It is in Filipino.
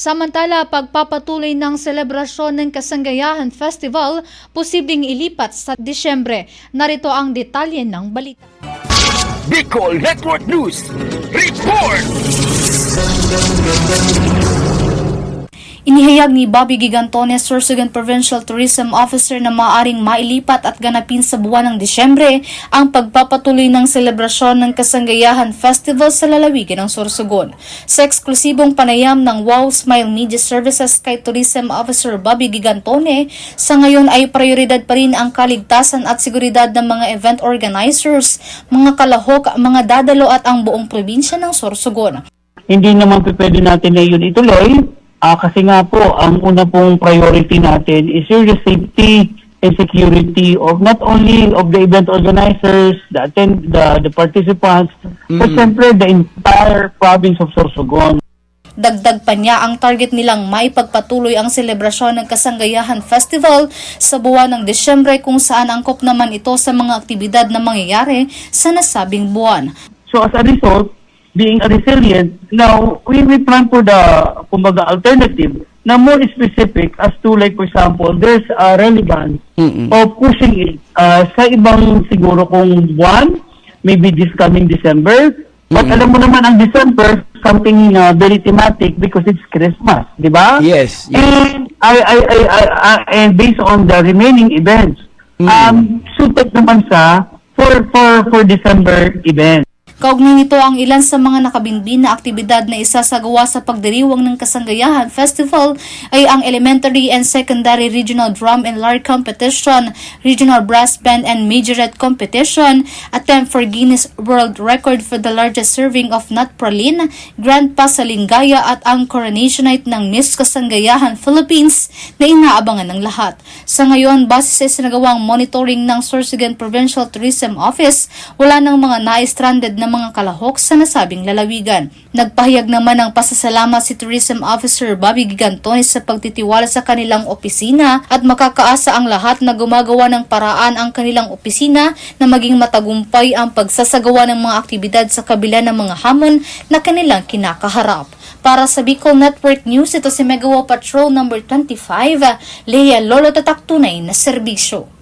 Samantala, pagpapatuloy ng selebrasyon ng Kasanggayahan Festival, posibleng ilipat sa Disyembre. Narito ang detalye ng balita. Bicol Network News Report! Inihayag ni Bobby Gigantones, Sorsogon Provincial Tourism Officer, na maaaring mailipat at ganapin sa buwan ng Disyembre ang pagpapatuloy ng selebrasyon ng Kasanggayahan Festival sa lalawigan ng Sorsogon. Sa eksklusibong panayam ng Wow Smile Media Services kay Tourism Officer Bobby Gigantone, sa ngayon ay prioridad pa rin ang kaligtasan at seguridad ng mga event organizers, mga kalahok, mga dadalo at ang buong probinsya ng Sorsogon. Hindi naman pwede natin na yun ituloy. Kasi nga po, ang una pong priority natin is your safety and security of not only of the event organizers, the participants, but siyempre the entire province of Sorsogon. Dagdag pa niya, ang target nilang maipagpatuloy ang selebrasyon ng Kasanggayahan Festival sa buwan ng Disyembre, kung saan angkop naman ito sa mga aktibidad na mangyayari sa nasabing buwan. So as a result, being a resilient, now we plan for the alternative na more specific as to, like for example, there's a relevance of pushing it sa ibang siguro kung buwan, maybe this coming December. But alam mo naman ang December, something very thematic because it's Christmas, di ba? Yes. And and based on the remaining events, suited naman sa for December event. Kaugnay nito, ang ilan sa mga nakabinbin na aktibidad na isasagawa sa pagdiriwang ng Kasanggayahan Festival ay ang Elementary and Secondary Regional Drum and Lyre Competition, Regional Brass Band and Majorette Competition, attempt for Guinness World Record for the largest serving of nut praline, Grand Pasalingaya at ang Coronation Night ng Miss Kasanggayahan Philippines na inaabangan ng lahat. Sa ngayon, base sa isinagawang monitoring ng Sorsogon Provincial Tourism Office, wala nang mga na-stranded na mga kalahok sa nasabing lalawigan. Nagpahayag naman ng pasasalamat si Tourism Officer Bobby Gigantone sa pagtitiwala sa kanilang opisina at makakaasa ang lahat na gumagawa ng paraan ang kanilang opisina na maging matagumpay ang pagsasagawa ng mga aktibidad sa kabila ng mga hamon na kanilang kinakaharap. Para sa Bicol Network News, ito si Megawa Patrol number 25, Leia Lolo Tatak, tunay na serbisyo.